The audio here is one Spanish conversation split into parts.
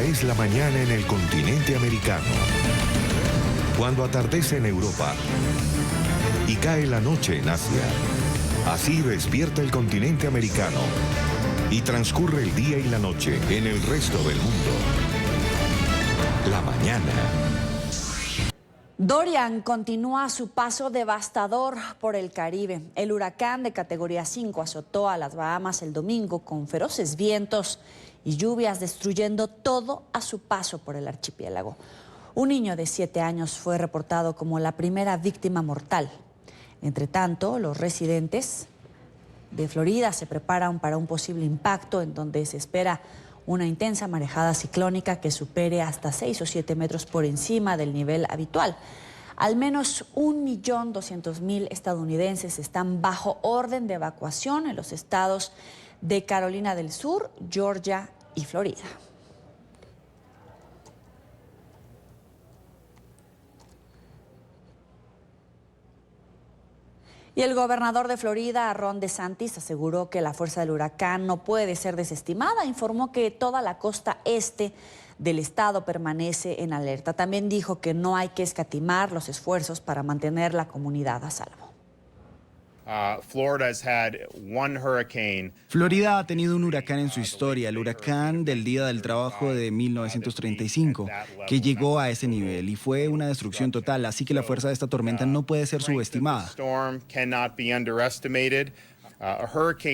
es la mañana en el continente americano. Cuando atardece en Europa y cae la noche en Asia. Así despierta el continente americano y transcurre el día y la noche en el resto del mundo. La mañana. Dorian continúa su paso devastador por el Caribe. El huracán de categoría 5 azotó a las Bahamas el domingo con feroces vientos y lluvias, destruyendo todo a su paso por el archipiélago. Un niño de 7 años fue reportado como la primera víctima mortal. Entre tanto, los residentes de Florida se preparan para un posible impacto en donde se espera una intensa marejada ciclónica que supere hasta 6 o 7 metros por encima del nivel habitual. Al menos 1.200.000 estadounidenses están bajo orden de evacuación en los estados de Carolina del Sur, Georgia y Florida. Y el gobernador de Florida, Ron DeSantis, aseguró que la fuerza del huracán no puede ser desestimada. Informó que toda la costa este del estado permanece en alerta. También dijo que no hay que escatimar los esfuerzos para mantener la comunidad a salvo. Florida ha tenido un huracán en su historia, el huracán del Día del Trabajo de 1935, que llegó a ese nivel y fue una destrucción total, así que la fuerza de esta tormenta no puede ser subestimada.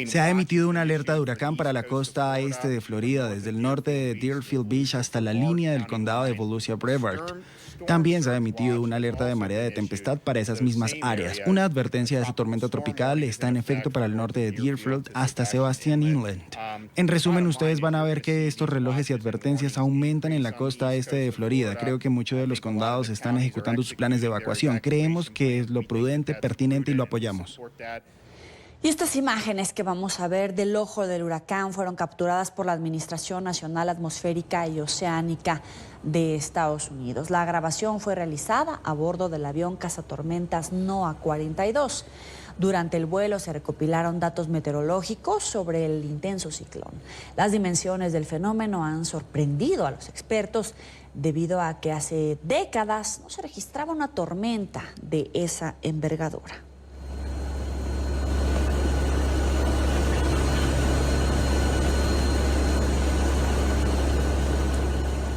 Se ha emitido una alerta de huracán para la costa este de Florida, desde el norte de Deerfield Beach hasta la línea del condado de Volusia-Brevard. También se ha emitido una alerta de marea de tempestad para esas mismas áreas. Una advertencia de esa tormenta tropical está en efecto para el norte de Deerfield hasta Sebastian Inland. En resumen, ustedes van a ver que estos relojes y advertencias aumentan en la costa este de Florida. Creo que muchos de los condados están ejecutando sus planes de evacuación. Creemos que es lo prudente, pertinente y lo apoyamos. Y estas imágenes que vamos a ver del ojo del huracán fueron capturadas por la Administración Nacional Atmosférica y Oceánica de Estados Unidos. La grabación fue realizada a bordo del avión cazatormentas NOAA 42. Durante el vuelo se recopilaron datos meteorológicos sobre el intenso ciclón. Las dimensiones del fenómeno han sorprendido a los expertos debido a que hace décadas no se registraba una tormenta de esa envergadura.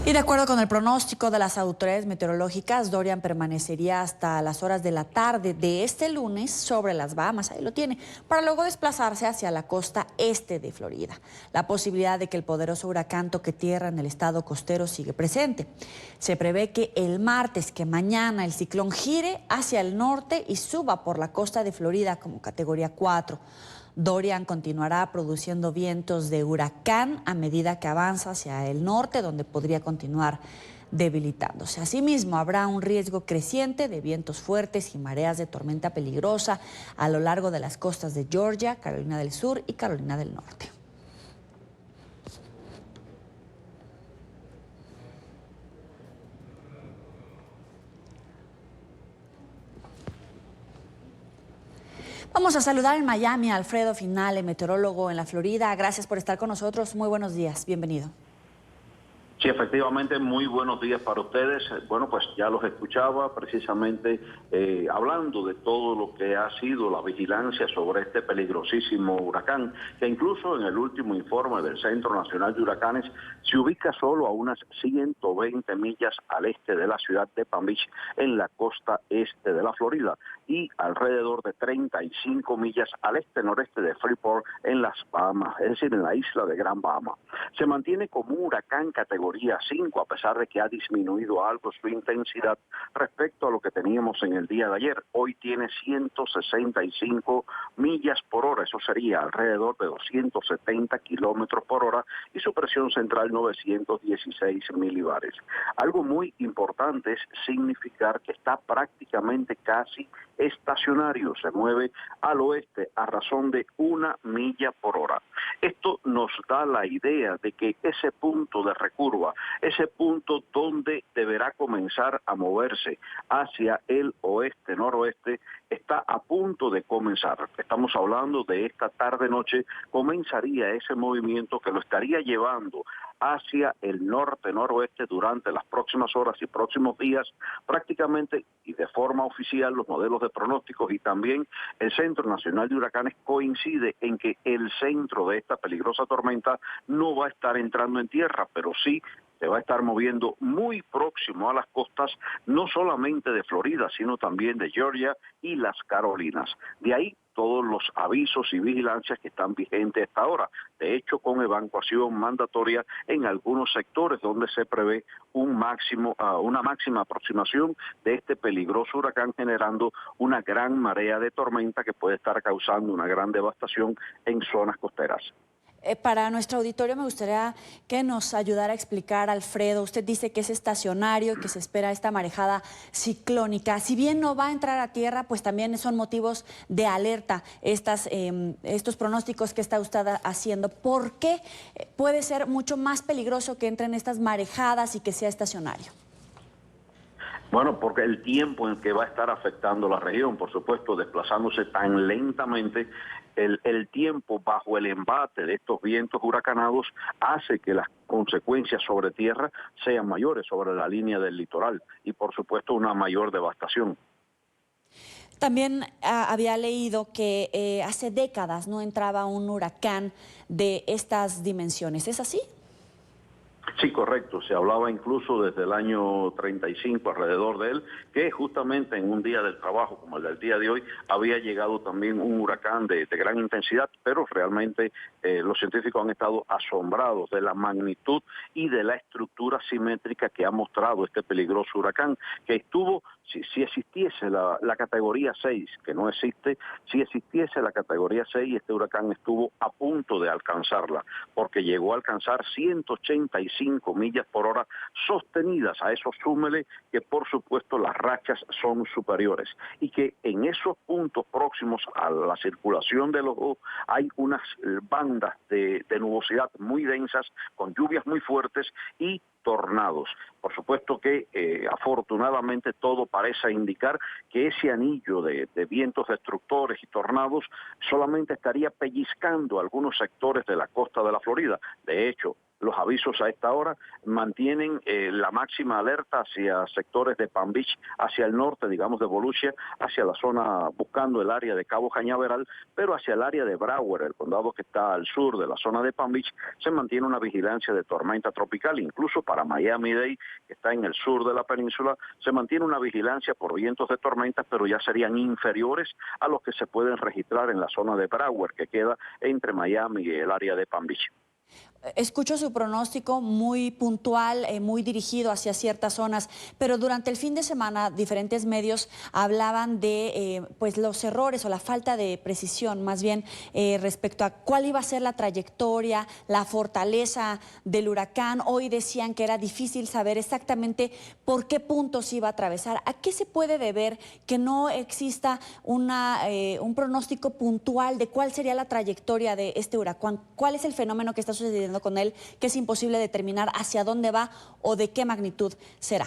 Y de acuerdo con el pronóstico de las autoridades meteorológicas, Dorian permanecería hasta las horas de la tarde de este lunes sobre las Bahamas, ahí lo tiene, para luego desplazarse hacia la costa este de Florida. La posibilidad de que el poderoso huracán toque tierra en el estado costero sigue presente. Se prevé que el martes, que mañana, el ciclón gire hacia el norte y suba por la costa de Florida como categoría 4. Dorian continuará produciendo vientos de huracán a medida que avanza hacia el norte, donde podría continuar debilitándose. Asimismo, habrá un riesgo creciente de vientos fuertes y mareas de tormenta peligrosa a lo largo de las costas de Georgia, Carolina del Sur y Carolina del Norte. Vamos a saludar en Miami a Alfredo Finale, meteorólogo en la Florida. Gracias por estar con nosotros. Muy buenos días. Bienvenido. Sí, efectivamente, muy buenos días para ustedes. Bueno, pues ya los escuchaba precisamente hablando de todo lo que ha sido la vigilancia sobre este peligrosísimo huracán, que incluso en el último informe del Centro Nacional de Huracanes se ubica solo a unas 120 millas al este de la ciudad de Palm Beach, en la costa este de la Florida, y alrededor de 35 millas al este-noreste de Freeport, en las Bahamas, es decir, en la isla de Gran Bahama. Se mantiene como un huracán categoría 5, a pesar de que ha disminuido algo su intensidad respecto a lo que teníamos en el día de ayer. Hoy tiene 165 millas por hora, eso sería alrededor de 270 kilómetros por hora, y su presión central 916 milibares. Algo muy importante es significar que está prácticamente casi estacionario, se mueve al oeste a razón de 1 milla por hora. Esto nos da la idea de que ese punto de recurva, ese punto donde deberá comenzar a moverse hacia el oeste-noroeste, está a punto de comenzar. Estamos hablando de esta tarde-noche, comenzaría ese movimiento que lo estaría llevando hacia el norte-noroeste durante las próximas horas y próximos días, prácticamente y de forma oficial. Los modelos de pronósticos y también el Centro Nacional de Huracanes coincide en que el centro de esta peligrosa tormenta no va a estar entrando en tierra, pero sí se va a estar moviendo muy próximo a las costas, no solamente de Florida, sino también de Georgia y las Carolinas. De ahí todos los avisos y vigilancias que están vigentes hasta ahora. De hecho, con evacuación mandatoria en algunos sectores donde se prevé una máxima aproximación de este peligroso huracán, generando una gran marea de tormenta que puede estar causando una gran devastación en zonas costeras. Para nuestro auditorio me gustaría que nos ayudara a explicar, Alfredo, usted dice que es estacionario y que se espera esta marejada ciclónica. Si bien no va a entrar a tierra, pues también son motivos de alerta estos pronósticos que está usted haciendo. ¿Por qué puede ser mucho más peligroso que entren estas marejadas y que sea estacionario? Bueno, porque el tiempo en que va a estar afectando la región, por supuesto, desplazándose tan lentamente, el tiempo bajo el embate de estos vientos huracanados hace que las consecuencias sobre tierra sean mayores sobre la línea del litoral y, por supuesto, una mayor devastación. También había leído que hace décadas no entraba un huracán de estas dimensiones. ¿Es así? Sí, correcto. Se hablaba incluso desde el año 35 alrededor de él, que justamente en un día del trabajo como el del día de hoy había llegado también un huracán de gran intensidad, pero realmente los científicos han estado asombrados de la magnitud y de la estructura simétrica que ha mostrado este peligroso huracán, que estuvo, si existiese la categoría 6, que no existe, si existiese la categoría 6, este huracán estuvo a punto de alcanzarla, porque llegó a alcanzar 185 millas por hora sostenidas. A eso súmele que por supuesto las rachas son superiores y que en esos puntos próximos a la circulación del ojo hay unas bandas de nubosidad muy densas con lluvias muy fuertes y tornados. Por supuesto que afortunadamente todo parece indicar que ese anillo de vientos destructores y tornados solamente estaría pellizcando algunos sectores de la costa de la Florida. De hecho, los avisos a esta hora mantienen la máxima alerta hacia sectores de Palm Beach, hacia el norte, digamos, de Volusia, hacia la zona, buscando el área de Cabo Cañaveral, pero hacia el área de Broward, el condado que está al sur de la zona de Palm Beach, se mantiene una vigilancia de tormenta tropical. Incluso para Miami-Dade, que está en el sur de la península, se mantiene una vigilancia por vientos de tormentas, pero ya serían inferiores a los que se pueden registrar en la zona de Broward, que queda entre Miami y el área de Palm Beach. Escucho su pronóstico muy puntual, muy dirigido hacia ciertas zonas, pero durante el fin de semana diferentes medios hablaban de pues los errores o la falta de precisión, más bien respecto a cuál iba a ser la trayectoria, la fortaleza del huracán. Hoy decían que era difícil saber exactamente por qué puntos iba a atravesar. ¿A qué se puede deber que no exista un pronóstico puntual de cuál sería la trayectoria de este huracán? ¿Cuál es el fenómeno que está sucediendo con él, que es imposible determinar hacia dónde va o de qué magnitud será?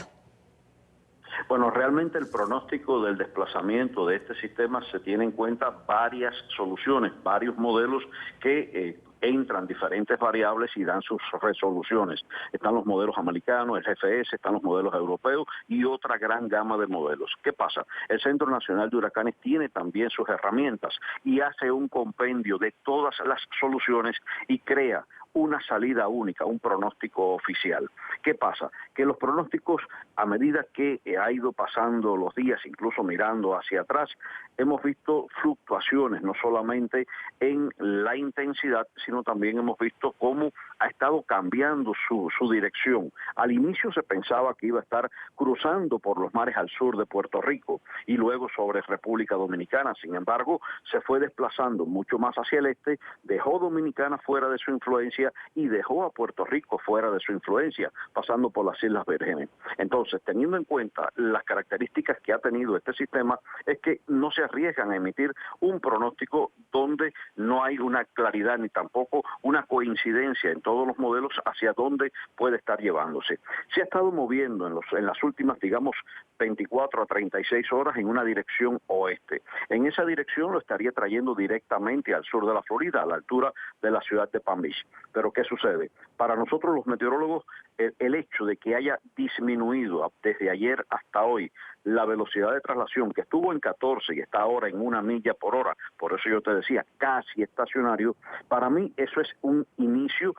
Bueno, realmente el pronóstico del desplazamiento de este sistema se tiene en cuenta varias soluciones, varios modelos que entran diferentes variables y dan sus resoluciones. Están los modelos americanos, el GFS, están los modelos europeos y otra gran gama de modelos. ¿Qué pasa? El Centro Nacional de Huracanes tiene también sus herramientas y hace un compendio de todas las soluciones y crea una salida única, un pronóstico oficial. ¿Qué pasa? Que los pronósticos, a medida que ha ido pasando los días, incluso mirando hacia atrás, hemos visto fluctuaciones, no solamente en la intensidad, sino también hemos visto cómo ha estado cambiando su dirección. Al inicio se pensaba que iba a estar cruzando por los mares al sur de Puerto Rico y luego sobre República Dominicana. Sin embargo, se fue desplazando mucho más hacia el este, dejó Dominicana fuera de su influencia influencia y dejó a Puerto Rico fuera de su influencia, pasando por las Islas Vírgenes. Entonces, teniendo en cuenta las características que ha tenido este sistema, es que no se arriesgan a emitir un pronóstico donde no hay una claridad ni tampoco una coincidencia en todos los modelos hacia dónde puede estar llevándose. Se ha estado moviendo en las últimas, digamos, 24 a 36 horas en una dirección oeste. En esa dirección lo estaría trayendo directamente al sur de la Florida, a la altura de la ciudad de Palm Beach. Pero ¿qué sucede? Para nosotros los meteorólogos, el hecho de que haya disminuido desde ayer hasta hoy la velocidad de traslación, que estuvo en 14 y está ahora en 1 milla por hora, por eso yo te decía, casi estacionario, para mí eso es un inicio,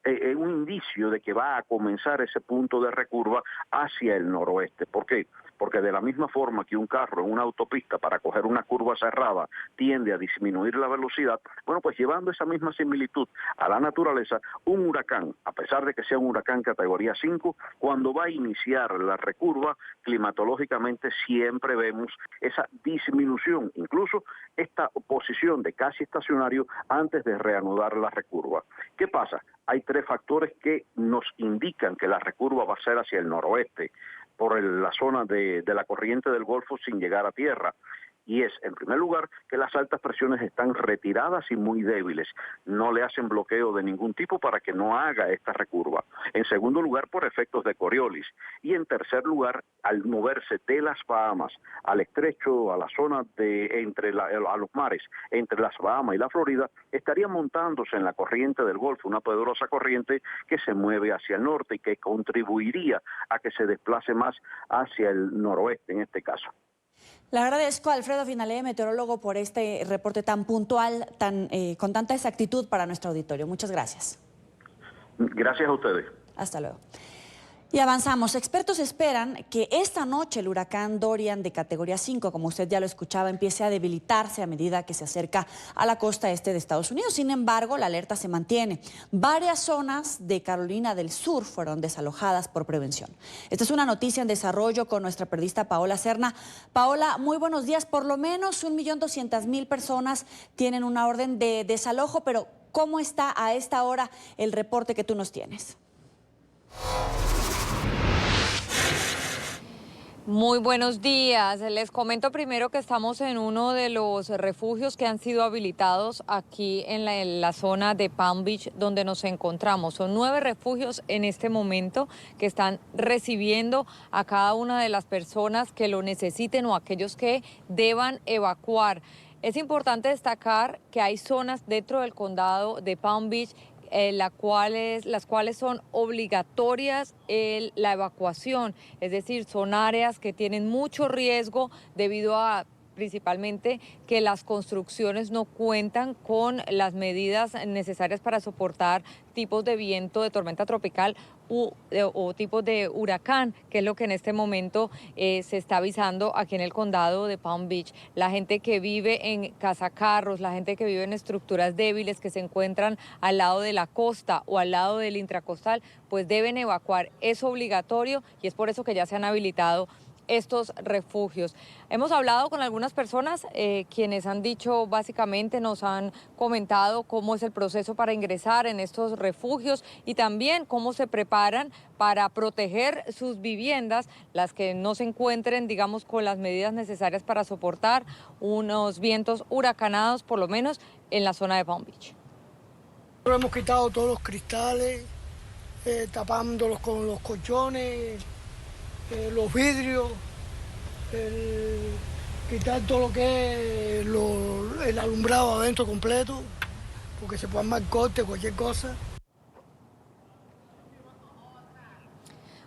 un indicio de que va a comenzar ese punto de recurva hacia el noroeste. ¿Por qué? Porque de la misma forma que un carro en una autopista para coger una curva cerrada tiende a disminuir la velocidad, bueno, pues llevando esa misma similitud a la naturaleza, un huracán, a pesar de que sea un huracán categoría 5, cuando va a iniciar la recurva, climatológicamente siempre vemos esa disminución, incluso esta posición de casi estacionario antes de reanudar la recurva. ¿Qué pasa? Hay 3 factores que nos indican que la recurva va a ser hacia el noroeste, por la zona de la corriente del Golfo sin llegar a tierra. Y es, en primer lugar, que las altas presiones están retiradas y muy débiles. No le hacen bloqueo de ningún tipo para que no haga esta recurva. En segundo lugar, por efectos de Coriolis. Y en tercer lugar, al moverse de las Bahamas al estrecho, a la zona a los mares, entre las Bahamas y la Florida, estaría montándose en la corriente del Golfo, una poderosa corriente que se mueve hacia el norte y que contribuiría a que se desplace más hacia el noroeste en este caso. Le agradezco a Alfredo Finale, meteorólogo, por este reporte tan puntual, con tanta exactitud para nuestro auditorio. Muchas gracias. Gracias a ustedes. Hasta luego. Y avanzamos. Expertos esperan que esta noche el huracán Dorian de categoría 5, como usted ya lo escuchaba, empiece a debilitarse a medida que se acerca a la costa este de Estados Unidos. Sin embargo, la alerta se mantiene. Varias zonas de Carolina del Sur fueron desalojadas por prevención. Esta es una noticia en desarrollo con nuestra periodista Paola Serna. Paola, muy buenos días. Por lo menos 1.200.000 personas tienen una orden de desalojo, pero ¿cómo está a esta hora el reporte que tú nos tienes? Muy buenos días. Les comento primero que estamos en uno de los refugios que han sido habilitados aquí en la zona de Palm Beach, donde nos encontramos. Son 9 refugios en este momento que están recibiendo a cada una de las personas que lo necesiten o aquellos que deban evacuar. Es importante destacar que hay zonas dentro del condado de Palm Beach las cuales son obligatorias la evacuación, es decir, son áreas que tienen mucho riesgo debido a principalmente que las construcciones no cuentan con las medidas necesarias para soportar tipos de viento de tormenta tropical o tipos de huracán, que es lo que en este momento se está avisando aquí en el condado de Palm Beach. La gente que vive en casacarros, la gente que vive en estructuras débiles que se encuentran al lado de la costa o al lado del intracostal, pues deben evacuar. Es obligatorio y es por eso que ya se han habilitado estos refugios. Hemos hablado con algunas personas quienes han dicho, básicamente nos han comentado cómo es el proceso para ingresar en estos refugios y también cómo se preparan para proteger sus viviendas, las que no se encuentren, digamos, con las medidas necesarias para soportar unos vientos huracanados, por lo menos en la zona de Palm Beach. Hemos quitado todos los cristales, tapándolos con los colchones, los vidrios, quitar todo lo que es el alumbrado adentro completo, porque se puede armar corte, cualquier cosa.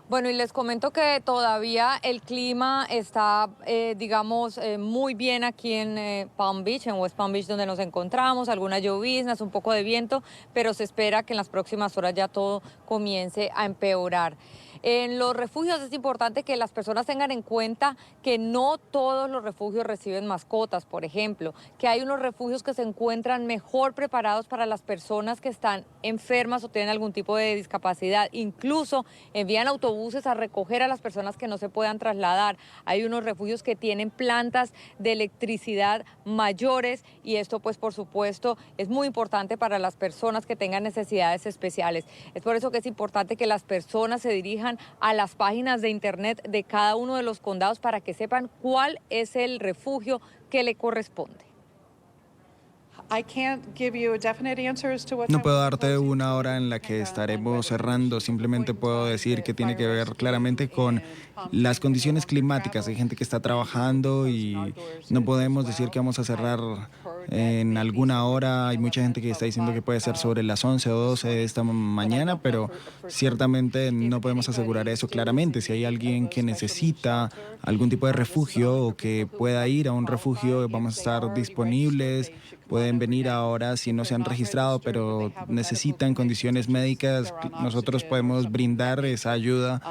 Bueno, y les comento que todavía el clima está, digamos, muy bien aquí en Palm Beach, en West Palm Beach, donde nos encontramos, algunas lloviznas, un poco de viento, pero se espera que en las próximas horas ya todo comience a empeorar. En los refugios es importante que las personas tengan en cuenta que no todos los refugios reciben mascotas, por ejemplo, que hay unos refugios que se encuentran mejor preparados para las personas que están enfermas o tienen algún tipo de discapacidad. Incluso envían autobuses a recoger a las personas que no se puedan trasladar. Hay unos refugios que tienen plantas de electricidad mayores y esto pues por supuesto es muy importante para las personas que tengan necesidades especiales. Es por eso que es importante que las personas se dirijan a las páginas de internet de cada uno de los condados para que sepan cuál es el refugio que le corresponde. No puedo darte una hora en la que estaremos cerrando, simplemente puedo decir que tiene que ver claramente con las condiciones climáticas. Hay gente que está trabajando y no podemos decir que vamos a cerrar en alguna hora. Hay mucha gente que está diciendo que puede ser sobre las 11 o 12 de esta mañana, pero ciertamente no podemos asegurar eso claramente. Si hay alguien que necesita algún tipo de refugio o que pueda ir a un refugio, vamos a estar disponibles. Pueden venir ahora si no se han registrado, pero necesitan condiciones médicas. Nosotros podemos brindar esa ayuda.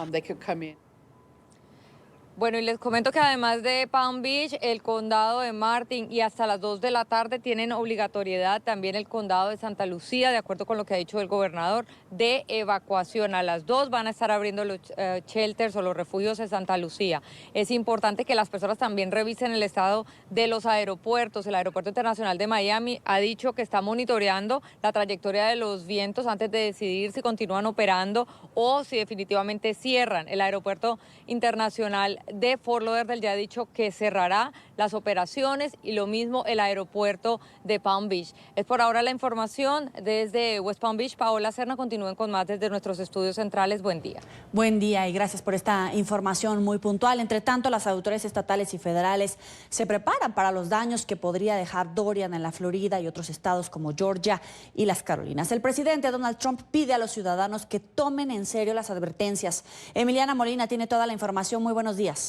Bueno, y les comento que además de Palm Beach, el condado de Martin y hasta las 2 de la tarde tienen obligatoriedad también el condado de Santa Lucía, de acuerdo con lo que ha dicho el gobernador, de evacuación. A las 2 van a estar abriendo los shelters o los refugios de Santa Lucía. Es importante que las personas también revisen el estado de los aeropuertos. El Aeropuerto Internacional de Miami ha dicho que está monitoreando la trayectoria de los vientos antes de decidir si continúan operando o si definitivamente cierran. El Aeropuerto Internacional de Fort Lauderdale ya ha dicho que cerrará las operaciones y lo mismo el aeropuerto de Palm Beach. Es por ahora la información desde West Palm Beach. Paola Serna, continúen con más desde nuestros estudios centrales. Buen día. Buen día y gracias por esta información muy puntual. Entre tanto, las autoridades estatales y federales se preparan para los daños que podría dejar Dorian en la Florida y otros estados como Georgia y las Carolinas. El presidente Donald Trump pide a los ciudadanos que tomen en serio las advertencias. Emiliana Molina tiene toda la información. Muy buenos días.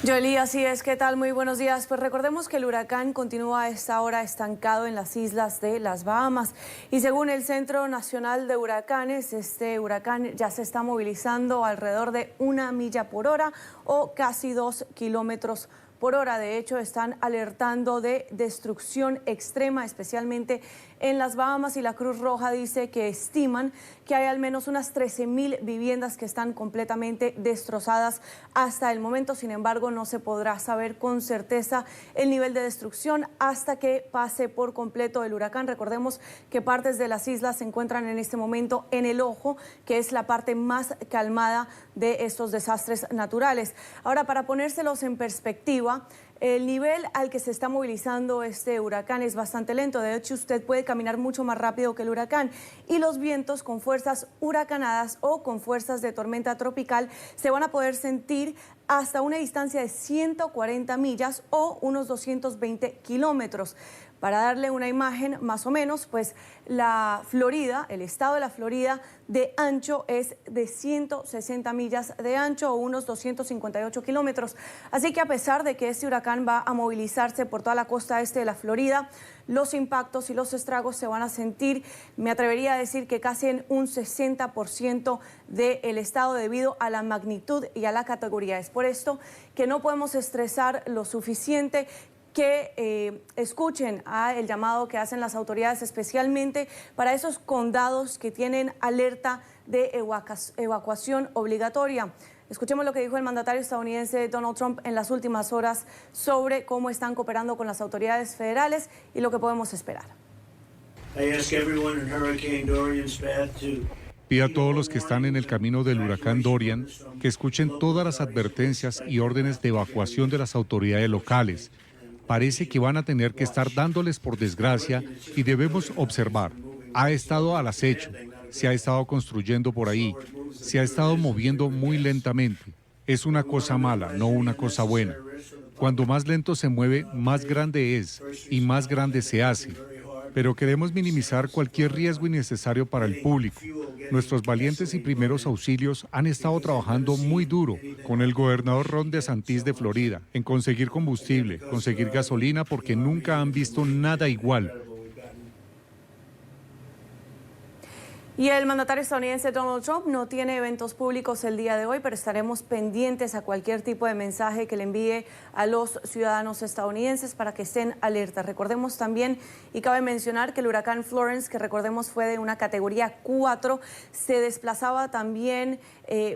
Joely, así es, ¿qué tal? Muy buenos días. Pues recordemos que el huracán continúa a esta hora estancado en las islas de las Bahamas y según el Centro Nacional de Huracanes, este huracán ya se está movilizando alrededor de 1 milla por hora o casi 2 kilómetros por hora. De hecho, están alertando de destrucción extrema, especialmente en las Bahamas, y la Cruz Roja dice que estiman que hay al menos unas 13,000 viviendas que están completamente destrozadas hasta el momento. Sin embargo, no se podrá saber con certeza el nivel de destrucción hasta que pase por completo el huracán. Recordemos que partes de las islas se encuentran en este momento en el ojo, que es la parte más calmada de estos desastres naturales. Ahora, para ponérselos en perspectiva, el nivel al que se está movilizando este huracán es bastante lento. De hecho, usted puede caminar mucho más rápido que el huracán y los vientos con fuerzas huracanadas o con fuerzas de tormenta tropical se van a poder sentir hasta una distancia de 140 millas o unos 220 kilómetros. Para darle una imagen más o menos, pues la Florida, el estado de la Florida de ancho es de 160 millas de ancho o unos 258 kilómetros. Así que a pesar de que este huracán va a movilizarse por toda la costa este de la Florida, los impactos y los estragos se van a sentir, me atrevería a decir que casi en un 60% del estado debido a la magnitud y a la categoría. Es por esto que no podemos estresar lo suficiente, que escuchen el llamado que hacen las autoridades, especialmente para esos condados que tienen alerta de evacuación obligatoria. Escuchemos lo que dijo el mandatario estadounidense Donald Trump en las últimas horas sobre cómo están cooperando con las autoridades federales y lo que podemos esperar. Pido a todos los que están en el camino del huracán Dorian que escuchen todas las advertencias y órdenes de evacuación de las autoridades locales. Parece que van a tener que estar dándoles por desgracia y debemos observar. Ha estado al acecho, se ha estado construyendo por ahí, se ha estado moviendo muy lentamente. Es una cosa mala, no una cosa buena. Cuando más lento se mueve, más grande es y más grande se hace. Pero queremos minimizar cualquier riesgo innecesario para el público. Nuestros valientes y primeros auxilios han estado trabajando muy duro con el gobernador Ron DeSantis de Florida en conseguir combustible, conseguir gasolina, porque nunca han visto nada igual. Y el mandatario estadounidense Donald Trump no tiene eventos públicos el día de hoy, pero estaremos pendientes a cualquier tipo de mensaje que le envíe a los ciudadanos estadounidenses para que estén alertas. Recordemos también, y cabe mencionar, que el huracán Florence, que recordemos fue de una categoría 4, se desplazaba también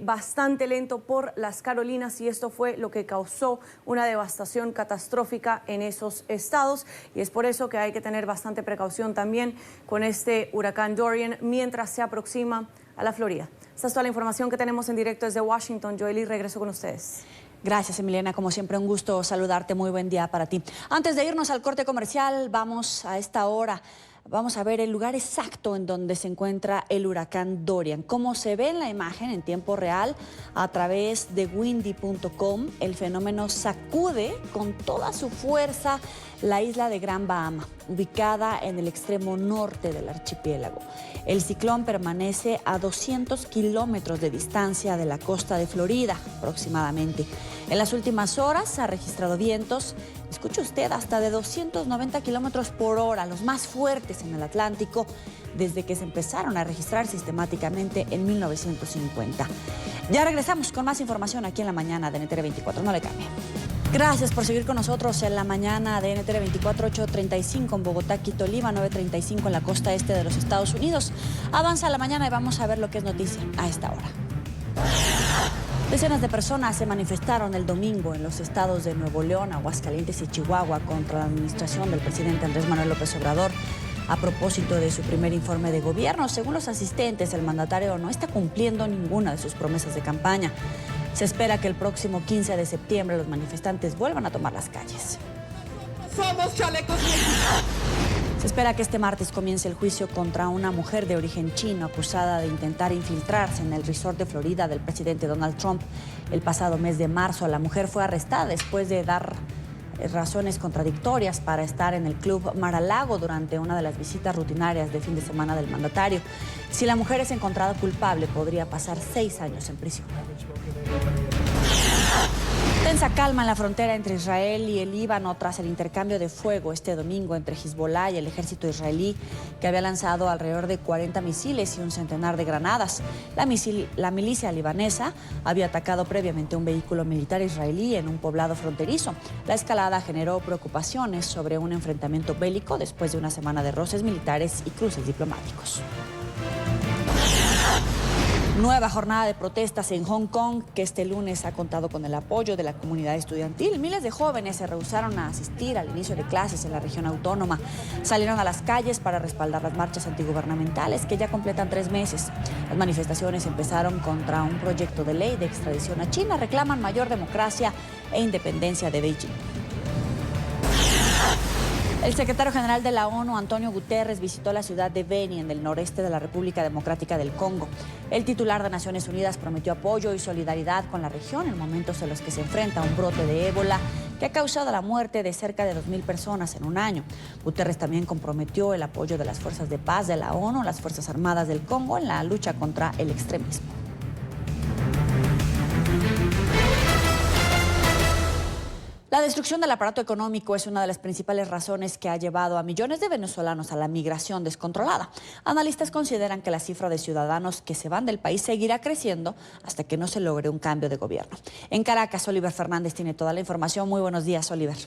bastante lento por las Carolinas, y esto fue lo que causó una devastación catastrófica en esos estados, y es por eso que hay que tener bastante precaución también con este huracán Dorian mientras se aproxima a la Florida. Esta es toda la información que tenemos en directo desde Washington. Joely, regreso con ustedes. Gracias, Emiliana. Como siempre, un gusto saludarte. Muy buen día para ti. Antes de irnos al corte comercial, vamos a esta hora. Vamos a ver el lugar exacto en donde se encuentra el huracán Dorian. Como se ve en la imagen en tiempo real a través de windy.com, el fenómeno sacude con toda su fuerza la isla de Gran Bahama, ubicada en el extremo norte del archipiélago. El ciclón permanece a 200 kilómetros de distancia de la costa de Florida, aproximadamente. En las últimas horas ha registrado vientos, escuche usted, hasta de 290 kilómetros por hora, los más fuertes en el Atlántico, desde que se empezaron a registrar sistemáticamente en 1950. Ya regresamos con más información aquí en la mañana de NTR 24. No le cambie. Gracias por seguir con nosotros en la mañana de NTR 24, 8:35 en Bogotá, Quito, Lima, 9:35 en la costa este de los Estados Unidos. Avanza la mañana y vamos a ver lo que es noticia a esta hora. Decenas de personas se manifestaron el domingo en los estados de Nuevo León, Aguascalientes y Chihuahua contra la administración del presidente Andrés Manuel López Obrador a propósito de su primer informe de gobierno. Según los asistentes, el mandatario no está cumpliendo ninguna de sus promesas de campaña. Se espera que el próximo 15 de septiembre los manifestantes vuelvan a tomar las calles. ¡Somos chalecos! Se espera que este martes comience el juicio contra una mujer de origen chino acusada de intentar infiltrarse en el resort de Florida del presidente Donald Trump. El pasado mes de marzo, la mujer fue arrestada después de dar razones contradictorias para estar en el Club Mar-a-Lago durante una de las visitas rutinarias de fin de semana del mandatario. Si la mujer es encontrada culpable, podría pasar 6 años en prisión. Tensa calma en la frontera entre Israel y el Líbano tras el intercambio de fuego este domingo entre Hezbollah y el ejército israelí, que había lanzado alrededor de 40 misiles y un centenar de granadas. La milicia libanesa había atacado previamente un vehículo militar israelí en un poblado fronterizo. La escalada generó preocupaciones sobre un enfrentamiento bélico después de una semana de roces militares y cruces diplomáticos. Nueva jornada de protestas en Hong Kong, que este lunes ha contado con el apoyo de la comunidad estudiantil. Miles de jóvenes se rehusaron a asistir al inicio de clases en la región autónoma. Salieron a las calles para respaldar las marchas antigubernamentales que ya completan 3 meses. Las manifestaciones empezaron contra un proyecto de ley de extradición a China. Reclaman mayor democracia e independencia de Beijing. El secretario general de la ONU, Antonio Guterres, visitó la ciudad de Beni, en el noreste de la República Democrática del Congo. El titular de Naciones Unidas prometió apoyo y solidaridad con la región en momentos en los que se enfrenta a un brote de ébola que ha causado la muerte de cerca de 2,000 personas en un año. Guterres también comprometió el apoyo de las fuerzas de paz de la ONU, las Fuerzas Armadas del Congo, en la lucha contra el extremismo. La destrucción del aparato económico es una de las principales razones que ha llevado a millones de venezolanos a la migración descontrolada. Analistas consideran que la cifra de ciudadanos que se van del país seguirá creciendo hasta que no se logre un cambio de gobierno. En Caracas, Oliver Fernández tiene toda la información. Muy buenos días, Oliver.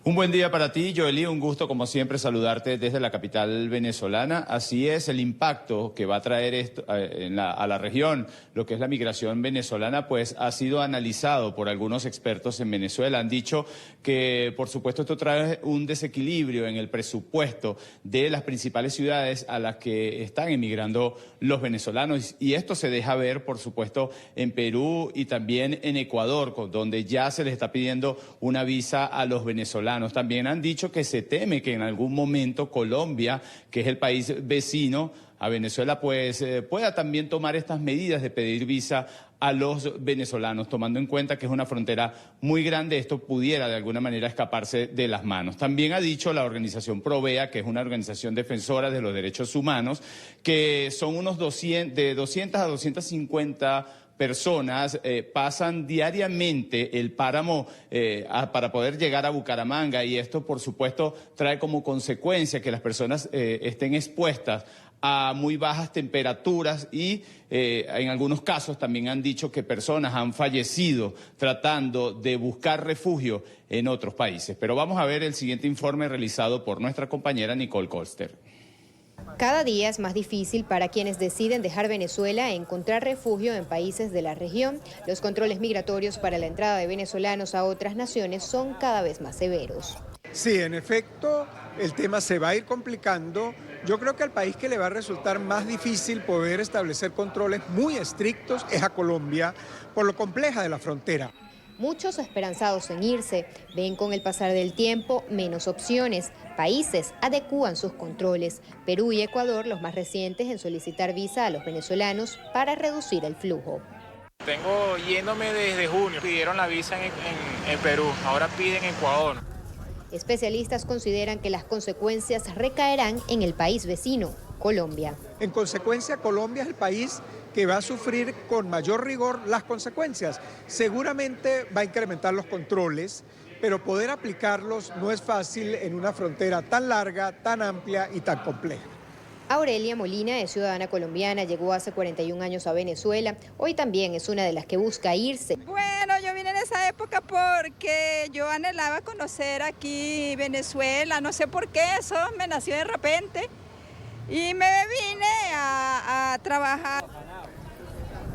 Un buen día para ti, Joely. Un gusto, como siempre, saludarte desde la capital venezolana. Así es, el impacto que va a traer esto a la región, lo que es la migración venezolana, pues ha sido analizado por algunos expertos en Venezuela. Han dicho que, por supuesto, esto trae un desequilibrio en el presupuesto de las principales ciudades a las que están emigrando los venezolanos. Y esto se deja ver, por supuesto, en Perú y también en Ecuador, donde ya se les está pidiendo una visa a los venezolanos. También han dicho que se teme que en algún momento Colombia, que es el país vecino a Venezuela, pues pueda también tomar estas medidas de pedir visa a los venezolanos, tomando en cuenta que es una frontera muy grande. Esto pudiera de alguna manera escaparse de las manos. También ha dicho la organización Provea, que es una organización defensora de los derechos humanos, que son unos de 200 a 250 personas pasan diariamente el páramo para poder llegar a Bucaramanga, y esto por supuesto trae como consecuencia que las personas estén expuestas a muy bajas temperaturas y en algunos casos también han dicho que personas han fallecido tratando de buscar refugio en otros países. Pero vamos a ver el siguiente informe realizado por nuestra compañera Nicole Colster. Cada día es más difícil para quienes deciden dejar Venezuela e encontrar refugio en países de la región. Los controles migratorios para la entrada de venezolanos a otras naciones son cada vez más severos. Sí, en efecto, el tema se va a ir complicando. Yo creo que al país que le va a resultar más difícil poder establecer controles muy estrictos es a Colombia, por lo compleja de la frontera. Muchos esperanzados en irse ven con el pasar del tiempo menos opciones. Países adecúan sus controles. Perú y Ecuador, los más recientes en solicitar visa a los venezolanos para reducir el flujo. Tengo yéndome desde junio. Pidieron la visa en Perú, ahora piden en Ecuador. Especialistas consideran que las consecuencias recaerán en el país vecino, Colombia. En consecuencia, Colombia es el país que va a sufrir con mayor rigor las consecuencias. Seguramente va a incrementar los controles, pero poder aplicarlos no es fácil en una frontera tan larga, tan amplia y tan compleja. Aurelia Molina es ciudadana colombiana, llegó hace 41 años a Venezuela. Hoy también es una de las que busca irse. Bueno, yo vine en esa época porque yo anhelaba conocer aquí Venezuela, no sé por qué, eso me nació de repente y me vine a trabajar.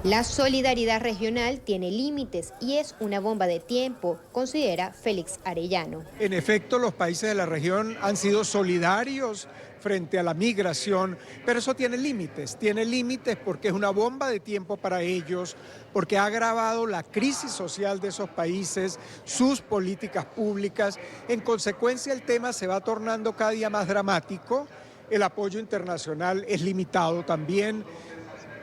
La solidaridad regional tiene límites y es una bomba de tiempo, considera Félix Arellano. En efecto, los países de la región han sido solidarios frente a la migración, pero eso tiene límites porque es una bomba de tiempo para ellos, porque ha agravado la crisis social de esos países, sus políticas públicas. En consecuencia, el tema se va tornando cada día más dramático, el apoyo internacional es limitado también.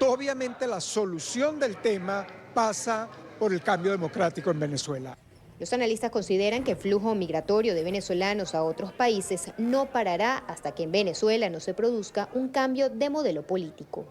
Obviamente la solución del tema pasa por el cambio democrático en Venezuela. Los analistas consideran que el flujo migratorio de venezolanos a otros países no parará hasta que en Venezuela no se produzca un cambio de modelo político.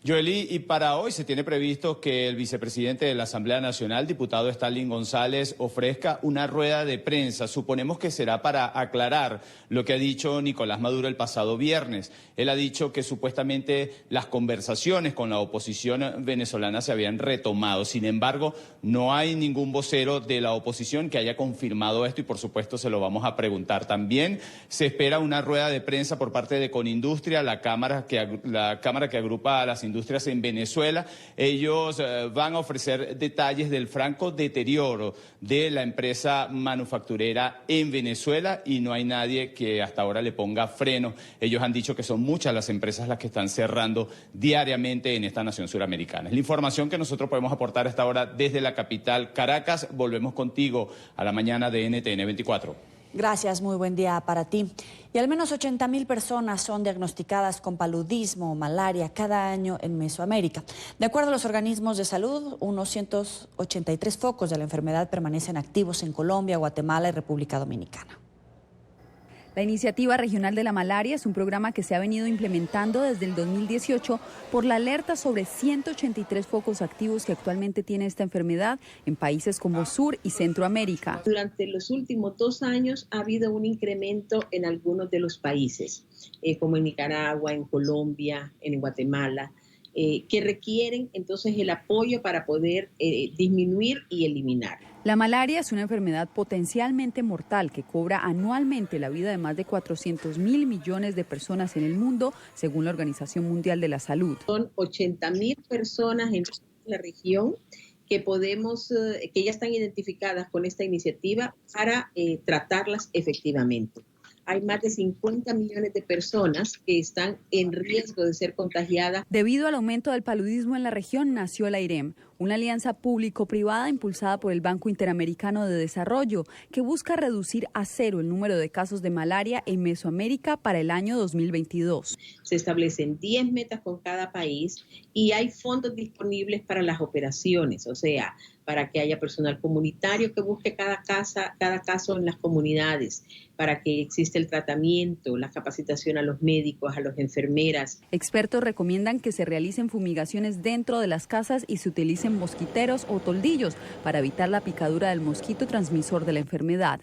Joely, y para hoy se tiene previsto que el vicepresidente de la Asamblea Nacional, diputado Stalin González, ofrezca una rueda de prensa. Suponemos que será para aclarar lo que ha dicho Nicolás Maduro el pasado viernes. Él ha dicho que supuestamente las conversaciones con la oposición venezolana se habían retomado. Sin embargo, no hay ningún vocero de la oposición que haya confirmado esto y por supuesto se lo vamos a preguntar. También se espera una rueda de prensa por parte de Conindustria, la cámara que agrupa a las industrias en Venezuela. Ellos van a ofrecer detalles del franco deterioro de la empresa manufacturera en Venezuela y no hay nadie que hasta ahora le ponga freno. Ellos han dicho que son muchas las empresas las que están cerrando diariamente en esta nación suramericana. Es la información que nosotros podemos aportar hasta ahora desde la capital Caracas. Volvemos contigo a la mañana de NTN 24. Gracias, muy buen día para ti. Y al menos 80,000 personas son diagnosticadas con paludismo o malaria cada año en Mesoamérica. De acuerdo a los organismos de salud, unos 183 focos de la enfermedad permanecen activos en Colombia, Guatemala y República Dominicana. La Iniciativa Regional de la Malaria es un programa que se ha venido implementando desde el 2018 por la alerta sobre 183 focos activos que actualmente tiene esta enfermedad en países como Sur y Centroamérica. Durante los últimos 2 años ha habido un incremento en algunos de los países, como en Nicaragua, en Colombia, en Guatemala, que requieren entonces el apoyo para poder disminuir y eliminar. La malaria es una enfermedad potencialmente mortal que cobra anualmente la vida de más de 400.000 millones de personas en el mundo, según la Organización Mundial de la Salud. Son 80,000 personas en la región que ya están identificadas con esta iniciativa para tratarlas efectivamente. Hay más de 50 millones de personas que están en riesgo de ser contagiadas. Debido al aumento del paludismo en la región, nació la IREM, una alianza público-privada impulsada por el Banco Interamericano de Desarrollo, que busca reducir a cero el número de casos de malaria en Mesoamérica para el año 2022. Se establecen 10 metas con cada país y hay fondos disponibles para las operaciones, o sea, para que haya personal comunitario que busque cada caso en las comunidades, para que exista el tratamiento, la capacitación a los médicos, a las enfermeras. Expertos recomiendan que se realicen fumigaciones dentro de las casas y se utilicen mosquiteros o toldillos para evitar la picadura del mosquito transmisor de la enfermedad.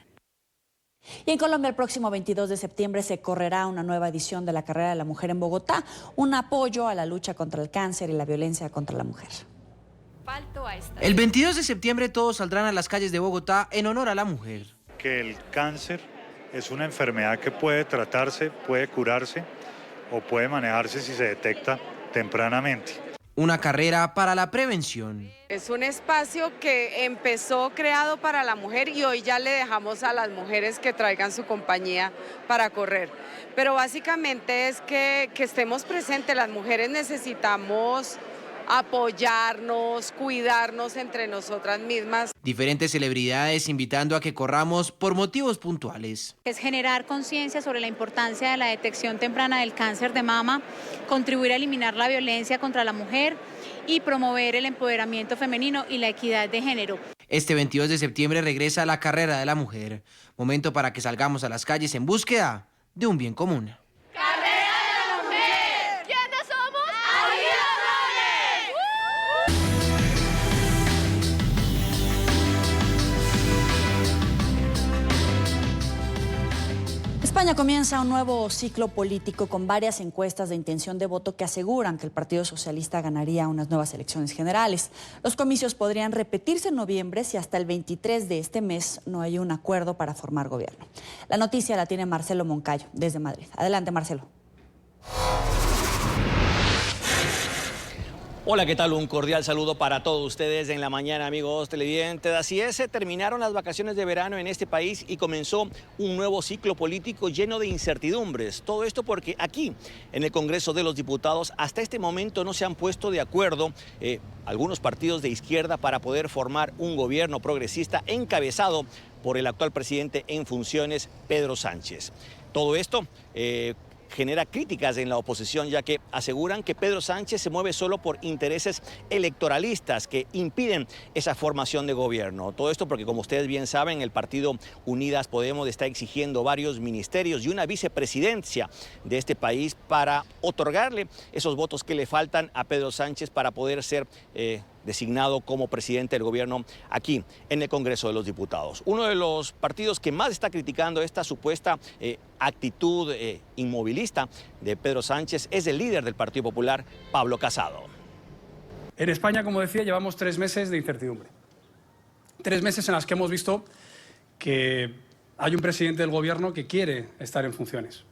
Y en Colombia el próximo 22 de septiembre se correrá una nueva edición de la Carrera de la Mujer en Bogotá, un apoyo a la lucha contra el cáncer y la violencia contra la mujer. El 22 de septiembre todos saldrán a las calles de Bogotá en honor a la mujer. Que el cáncer es una enfermedad que puede tratarse, puede curarse o puede manejarse si se detecta tempranamente. Una carrera para la prevención. Es un espacio que empezó creado para la mujer y hoy ya le dejamos a las mujeres que traigan su compañía para correr. Pero básicamente es que estemos presentes, las mujeres necesitamos apoyarnos, cuidarnos entre nosotras mismas. Diferentes celebridades invitando a que corramos por motivos puntuales. Es generar conciencia sobre la importancia de la detección temprana del cáncer de mama, contribuir a eliminar la violencia contra la mujer y promover el empoderamiento femenino y la equidad de género. Este 22 de septiembre regresa la Carrera de la Mujer, momento para que salgamos a las calles en búsqueda de un bien común. España comienza un nuevo ciclo político con varias encuestas de intención de voto que aseguran que el Partido Socialista ganaría unas nuevas elecciones generales. Los comicios podrían repetirse en noviembre si hasta el 23 de este mes no hay un acuerdo para formar gobierno. La noticia la tiene Marcelo Moncayo desde Madrid. Adelante, Marcelo. Hola, ¿qué tal? Un cordial saludo para todos ustedes en la mañana, amigos televidentes. Así es, se terminaron las vacaciones de verano en este país y comenzó un nuevo ciclo político lleno de incertidumbres. Todo esto porque aquí, en el Congreso de los Diputados, hasta este momento no se han puesto de acuerdo algunos partidos de izquierda para poder formar un gobierno progresista encabezado por el actual presidente en funciones, Pedro Sánchez. Todo esto genera críticas en la oposición, ya que aseguran que Pedro Sánchez se mueve solo por intereses electoralistas que impiden esa formación de gobierno. Todo esto porque, como ustedes bien saben, el partido Unidas Podemos está exigiendo varios ministerios y una vicepresidencia de este país para otorgarle esos votos que le faltan a Pedro Sánchez para poder ser designado como presidente del gobierno aquí en el Congreso de los Diputados. Uno de los partidos que más está criticando esta supuesta actitud inmovilista de Pedro Sánchez es el líder del Partido Popular, Pablo Casado. En España, como decía, llevamos 3 meses de incertidumbre. 3 meses en las que hemos visto que hay un presidente del gobierno que quiere estar en funciones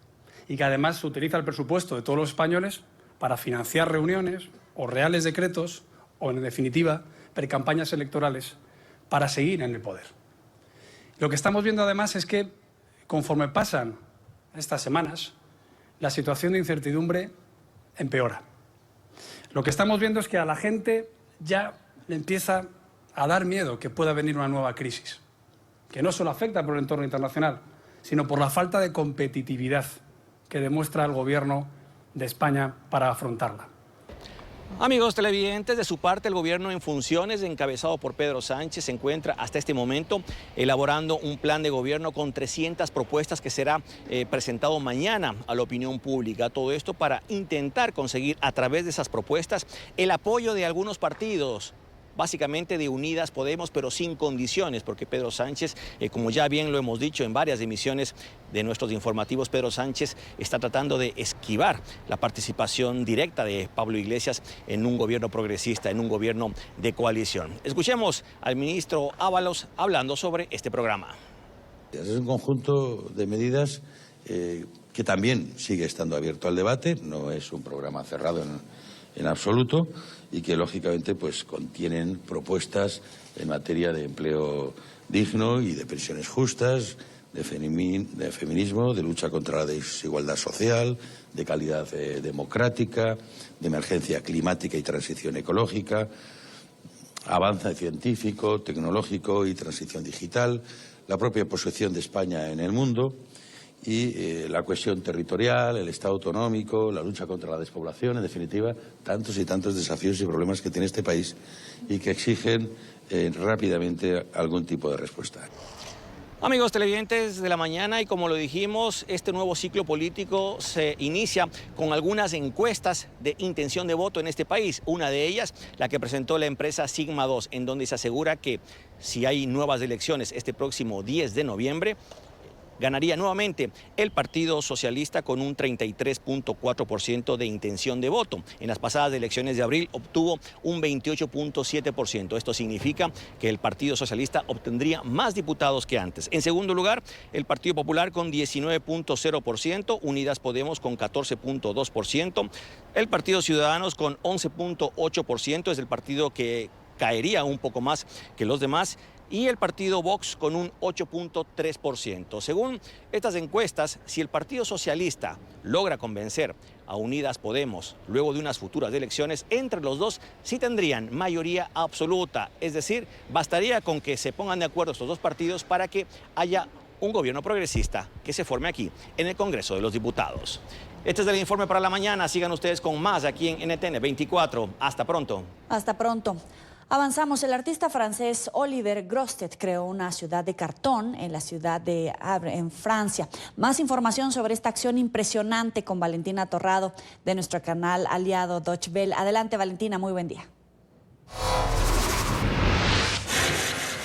y que además utiliza el presupuesto de todos los españoles para financiar reuniones o reales decretos o, en definitiva, precampañas electorales para seguir en el poder. Lo que estamos viendo, además, es que, conforme pasan estas semanas, la situación de incertidumbre empeora. Lo que estamos viendo es que a la gente ya le empieza a dar miedo que pueda venir una nueva crisis, que no solo afecta por el entorno internacional, sino por la falta de competitividad que demuestra el gobierno de España para afrontarla. Amigos televidentes, de su parte el gobierno en funciones encabezado por Pedro Sánchez se encuentra hasta este momento elaborando un plan de gobierno con 300 propuestas que será presentado mañana a la opinión pública. Todo esto para intentar conseguir a través de esas propuestas el apoyo de algunos partidos, básicamente de Unidas Podemos, pero sin condiciones, porque Pedro Sánchez, como ya bien lo hemos dicho en varias emisiones de nuestros informativos, Pedro Sánchez está tratando de esquivar la participación directa de Pablo Iglesias en un gobierno progresista, en un gobierno de coalición. Escuchemos al ministro Ábalos hablando sobre este programa. Es un conjunto de medidas que también sigue estando abierto al debate, no es un programa cerrado en absoluto, y que lógicamente pues contienen propuestas en materia de empleo digno y de pensiones justas, de feminismo, de lucha contra la desigualdad social, de calidad democrática, de emergencia climática y transición ecológica, avance científico, tecnológico y transición digital, la propia posición de España en el mundo y la cuestión territorial, el Estado autonómico, la lucha contra la despoblación, en definitiva, tantos y tantos desafíos y problemas que tiene este país y que exigen rápidamente algún tipo de respuesta. Amigos televidentes de la mañana, y como lo dijimos, este nuevo ciclo político se inicia con algunas encuestas de intención de voto en este país. Una de ellas, la que presentó la empresa Sigma 2, en donde se asegura que si hay nuevas elecciones este próximo 10 de noviembre, ganaría nuevamente el Partido Socialista con un 33.4% de intención de voto. En las pasadas elecciones de abril obtuvo un 28.7%. Esto significa que el Partido Socialista obtendría más diputados que antes. En segundo lugar, el Partido Popular con 19.0%, Unidas Podemos con 14.2%, el Partido Ciudadanos con 11.8%, es el partido que caería un poco más que los demás, y el partido Vox con un 8.3%. Según estas encuestas, si el Partido Socialista logra convencer a Unidas Podemos luego de unas futuras elecciones, entre los dos sí tendrían mayoría absoluta. Es decir, bastaría con que se pongan de acuerdo estos dos partidos para que haya un gobierno progresista que se forme aquí, en el Congreso de los Diputados. Este es el informe para la mañana. Sigan ustedes con más aquí en NTN 24. Hasta pronto. Hasta pronto. Avanzamos. El artista francés Olivier Grostet creó una ciudad de cartón en la ciudad de Havre, en Francia. Más información sobre esta acción impresionante con Valentina Torrado de nuestro canal aliado Deutsche Welle. Adelante, Valentina, muy buen día.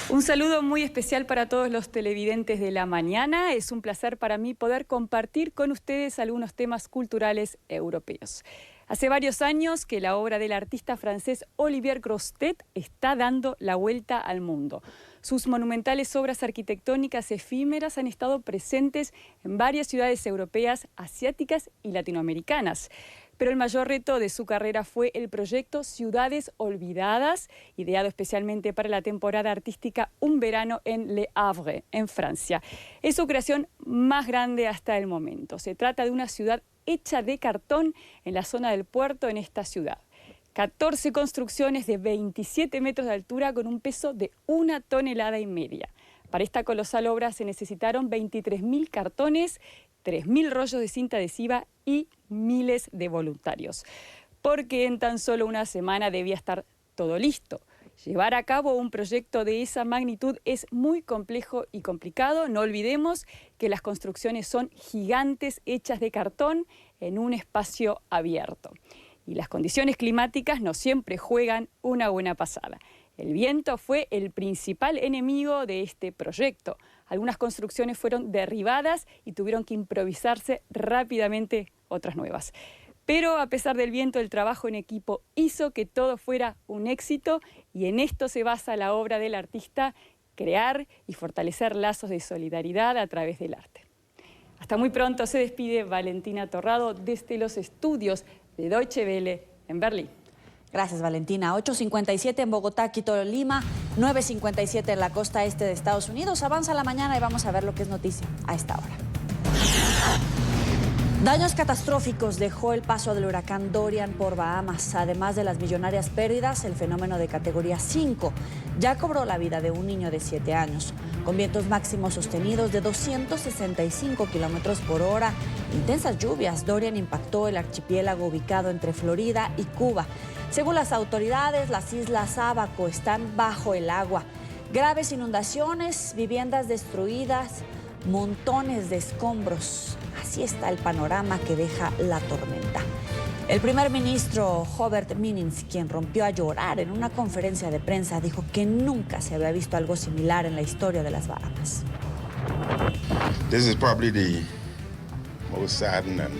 Un saludo muy especial para todos los televidentes de la mañana. Es un placer para mí poder compartir con ustedes algunos temas culturales europeos. Hace varios años que la obra del artista francés Olivier Grostet está dando la vuelta al mundo. Sus monumentales obras arquitectónicas efímeras han estado presentes en varias ciudades europeas, asiáticas y latinoamericanas. Pero el mayor reto de su carrera fue el proyecto Ciudades Olvidadas, ideado especialmente para la temporada artística Un verano en Le Havre, en Francia. Es su creación más grande hasta el momento. Se trata de una ciudad hecha de cartón en la zona del puerto en esta ciudad. 14 construcciones de 27 metros de altura con un peso de 1,5 toneladas. Para esta colosal obra se necesitaron 23.000 cartones, 3.000 rollos de cinta adhesiva y miles de voluntarios. Porque en tan solo una semana debía estar todo listo. Llevar a cabo un proyecto de esa magnitud es muy complejo y complicado. No olvidemos que las construcciones son gigantes hechas de cartón en un espacio abierto. Y las condiciones climáticas no siempre juegan una buena pasada. El viento fue el principal enemigo de este proyecto. Algunas construcciones fueron derribadas y tuvieron que improvisarse rápidamente otras nuevas. Pero a pesar del viento, el trabajo en equipo hizo que todo fuera un éxito y en esto se basa la obra del artista, crear y fortalecer lazos de solidaridad a través del arte. Hasta muy pronto. Se despide Valentina Torrado desde los estudios de Deutsche Welle en Berlín. Gracias, Valentina. 8:57 en Bogotá, Quito, Lima, 9:57 en la costa este de Estados Unidos. Avanza la mañana y vamos a ver lo que es noticia a esta hora. Daños catastróficos dejó el paso del huracán Dorian por Bahamas. Además de las millonarias pérdidas, el fenómeno de categoría 5 ya cobró la vida de un niño de 7 años. Con vientos máximos sostenidos de 265 kilómetros por hora, intensas lluvias, Dorian impactó el archipiélago ubicado entre Florida y Cuba. Según las autoridades, las islas Abaco están bajo el agua. Graves inundaciones, viviendas destruidas, montones de escombros. Así está el panorama que deja la tormenta. El primer ministro Hubert Minnis, quien rompió a llorar en una conferencia de prensa, dijo que nunca se había visto algo similar en la historia de las Bahamas. This is probably the most saddening and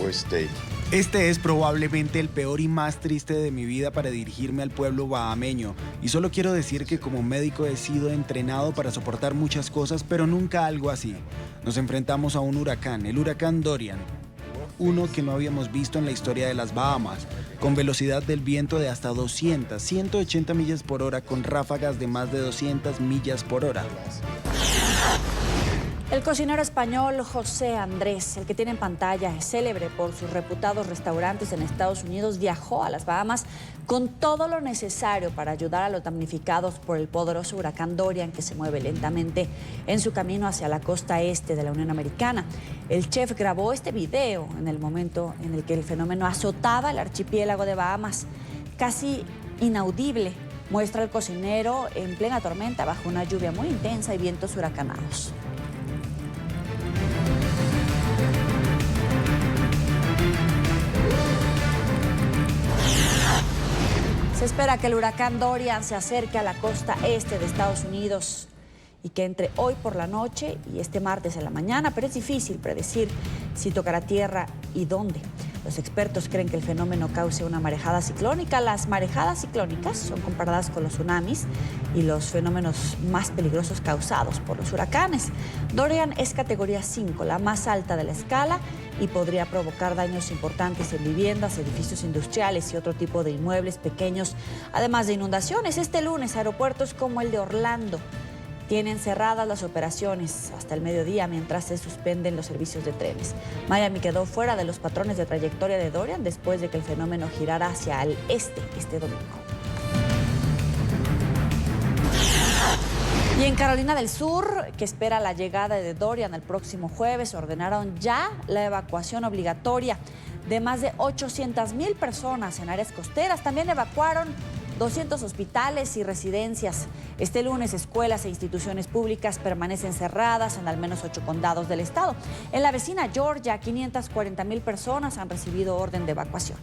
worst day. Este es probablemente el peor y más triste de mi vida para dirigirme al pueblo bahameño. Y solo quiero decir que como médico he sido entrenado para soportar muchas cosas, pero nunca algo así. Nos enfrentamos a un huracán, el huracán Dorian. Uno que no habíamos visto en la historia de las Bahamas, con velocidad del viento de hasta 180 millas por hora, con ráfagas de más de 200 millas por hora. El cocinero español José Andrés, el que tiene en pantalla, es célebre por sus reputados restaurantes en Estados Unidos, viajó a las Bahamas con todo lo necesario para ayudar a los damnificados por el poderoso huracán Dorian, que se mueve lentamente en su camino hacia la costa este de la Unión Americana. El chef grabó este video en el momento en el que el fenómeno azotaba el archipiélago de Bahamas. Casi inaudible, muestra al cocinero en plena tormenta bajo una lluvia muy intensa y vientos huracanados. Se espera que el huracán Dorian se acerque a la costa este de Estados Unidos y que entre hoy por la noche y este martes en la mañana, pero es difícil predecir si tocará tierra y dónde. Los expertos creen que el fenómeno cause una marejada ciclónica. Las marejadas ciclónicas son comparadas con los tsunamis y los fenómenos más peligrosos causados por los huracanes. Dorian es categoría 5, la más alta de la escala, y podría provocar daños importantes en viviendas, edificios industriales y otro tipo de inmuebles pequeños, además de inundaciones. Este lunes, aeropuertos como el de Orlando tienen cerradas las operaciones hasta el mediodía mientras se suspenden los servicios de trenes. Miami quedó fuera de los patrones de trayectoria de Dorian después de que el fenómeno girara hacia el este domingo. Y en Carolina del Sur, que espera la llegada de Dorian el próximo jueves, ordenaron ya la evacuación obligatoria de más de 800,000 personas en áreas costeras. También evacuaron 200 hospitales y residencias. Este lunes, escuelas e instituciones públicas permanecen cerradas en al menos 8 condados del estado. En la vecina Georgia, 540,000 personas han recibido orden de evacuación.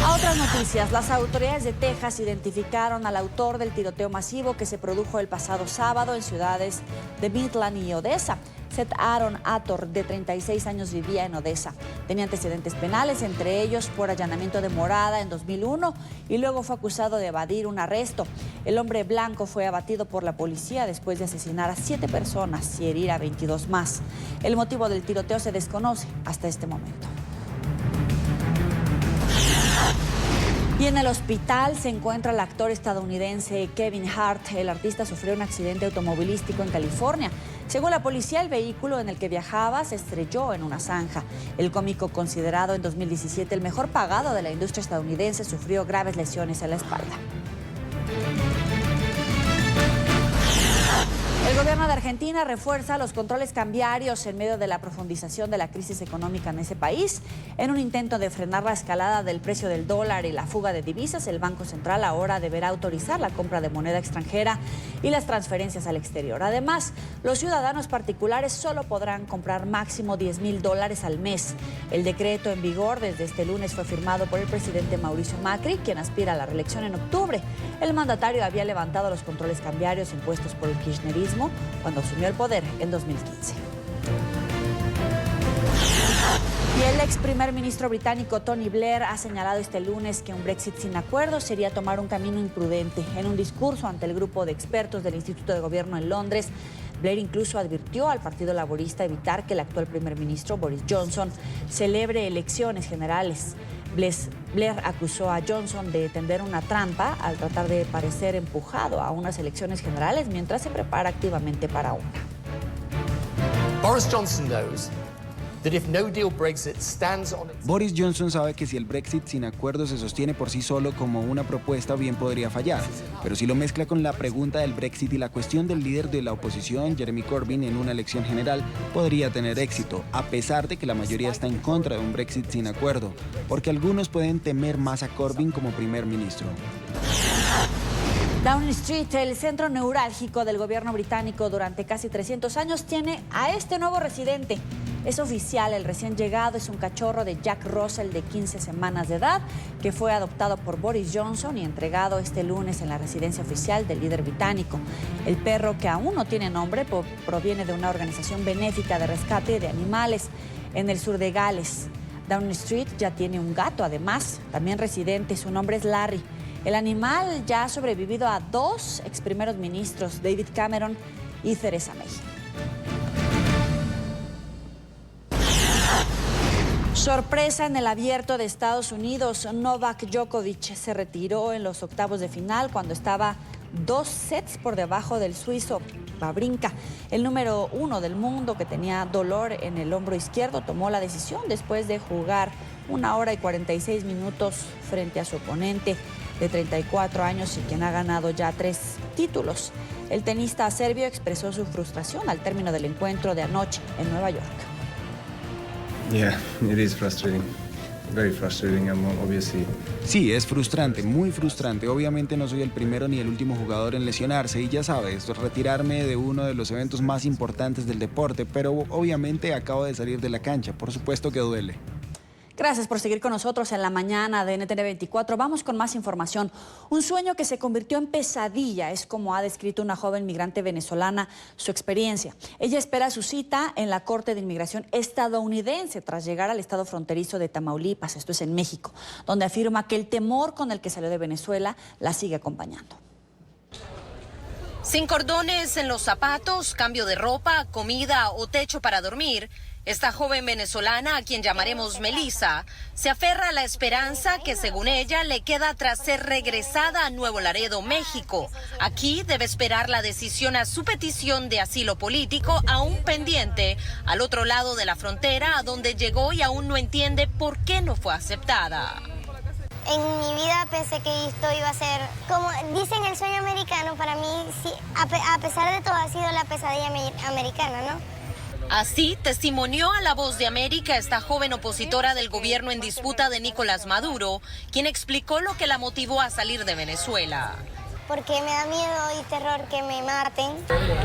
A otras noticias, las autoridades de Texas identificaron al autor del tiroteo masivo que se produjo el pasado sábado en ciudades de Midland y Odessa. Seth Aaron Ator, de 36 años, vivía en Odessa. Tenía antecedentes penales, entre ellos por allanamiento de morada en 2001, y luego fue acusado de evadir un arresto. El hombre blanco fue abatido por la policía después de asesinar a 7 personas y herir a 22 más. El motivo del tiroteo se desconoce hasta este momento. Y en el hospital se encuentra el actor estadounidense Kevin Hart. El artista sufrió un accidente automovilístico en California. Según la policía, el vehículo en el que viajaba se estrelló en una zanja. El cómico, considerado en 2017 el mejor pagado de la industria estadounidense, sufrió graves lesiones en la espalda. El gobierno de Argentina refuerza los controles cambiarios en medio de la profundización de la crisis económica en ese país. En un intento de frenar la escalada del precio del dólar y la fuga de divisas, el Banco Central ahora deberá autorizar la compra de moneda extranjera y las transferencias al exterior. Además, los ciudadanos particulares solo podrán comprar máximo $10,000 al mes. El decreto en vigor desde este lunes fue firmado por el presidente Mauricio Macri, quien aspira a la reelección en octubre. El mandatario había levantado los controles cambiarios impuestos por el kirchnerismo cuando asumió el poder en 2015. Y el ex primer ministro británico Tony Blair ha señalado este lunes que un Brexit sin acuerdo sería tomar un camino imprudente. En un discurso ante el grupo de expertos del Instituto de Gobierno en Londres, Blair incluso advirtió al Partido Laborista evitar que el actual primer ministro Boris Johnson celebre elecciones generales. Blair acusó a Johnson de tender una trampa al tratar de parecer empujado a unas elecciones generales mientras se prepara activamente para una. Boris Johnson knows that if no deal Brexit stands on its... Boris Johnson sabe que si el Brexit sin acuerdo se sostiene por sí solo como una propuesta, bien podría fallar. Pero si lo mezcla con la pregunta del Brexit y la cuestión del líder de la oposición, Jeremy Corbyn, en una elección general, podría tener éxito, a pesar de que la mayoría está en contra de un Brexit sin acuerdo, porque algunos pueden temer más a Corbyn como primer ministro. Downing Street, el centro neurálgico del gobierno británico durante casi 300 años, tiene a este nuevo residente. Es oficial, el recién llegado es un cachorro de Jack Russell de 15 semanas de edad que fue adoptado por Boris Johnson y entregado este lunes en la residencia oficial del líder británico. El perro, que aún no tiene nombre, proviene de una organización benéfica de rescate de animales en el sur de Gales. Downing Street ya tiene un gato, además, también residente. Su nombre es Larry. El animal ya ha sobrevivido a 2 ex primeros ministros, David Cameron y Theresa May. Sorpresa en el Abierto de Estados Unidos. Novak Djokovic se retiró en los octavos de final cuando estaba 2 sets por debajo del suizo Wawrinka. El número 1 del mundo, que tenía dolor en el hombro izquierdo, tomó la decisión después de jugar 1 hora y 46 minutos frente a su oponente de 34 años y quien ha ganado ya 3 títulos. El tenista serbio expresó su frustración al término del encuentro de anoche en Nueva York. Yeah, it is frustrating. Very frustrating, obviously. Sí, es frustrante, muy frustrante. Obviamente no soy el primero ni el último jugador en lesionarse y ya sabes, retirarme de uno de los eventos más importantes del deporte, pero obviamente acabo de salir de la cancha, por supuesto que duele. Gracias por seguir con nosotros en la mañana de NTN 24. Vamos con más información. Un sueño que se convirtió en pesadilla es como ha descrito una joven migrante venezolana su experiencia. Ella espera su cita en la Corte de Inmigración estadounidense tras llegar al estado fronterizo de Tamaulipas, esto es en México, donde afirma que el temor con el que salió de Venezuela la sigue acompañando. Sin cordones en los zapatos, cambio de ropa, comida o techo para dormir, esta joven venezolana, a quien llamaremos Melissa, se aferra a la esperanza que, según ella, le queda tras ser regresada a Nuevo Laredo, México. Aquí debe esperar la decisión a su petición de asilo político, aún pendiente, al otro lado de la frontera, a donde llegó y aún no entiende por qué no fue aceptada. En mi vida pensé que esto iba a ser, como dicen, el sueño americano. Para mí, sí, a pesar de todo, ha sido la pesadilla americana, ¿no? Así testimonió a La Voz de América esta joven opositora del gobierno en disputa de Nicolás Maduro, quien explicó lo que la motivó a salir de Venezuela. Porque me da miedo y terror que me maten.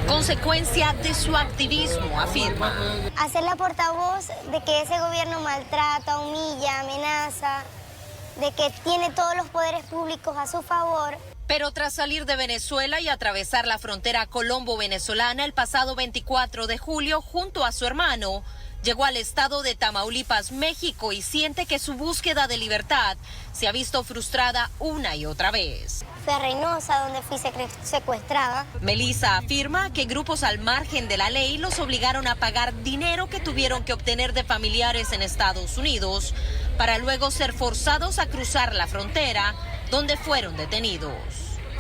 Consecuencia de su activismo, afirma. Hacer la portavoz de que ese gobierno maltrata, humilla, amenaza, de que tiene todos los poderes públicos a su favor. Pero tras salir de Venezuela y atravesar la frontera colombo-venezolana el pasado 24 de julio junto a su hermano, llegó al estado de Tamaulipas, México, y siente que su búsqueda de libertad se ha visto frustrada una y otra vez. Fui a Reynosa, donde fui secuestrada. Melissa afirma que grupos al margen de la ley los obligaron a pagar dinero que tuvieron que obtener de familiares en Estados Unidos para luego ser forzados a cruzar la frontera, donde fueron detenidos.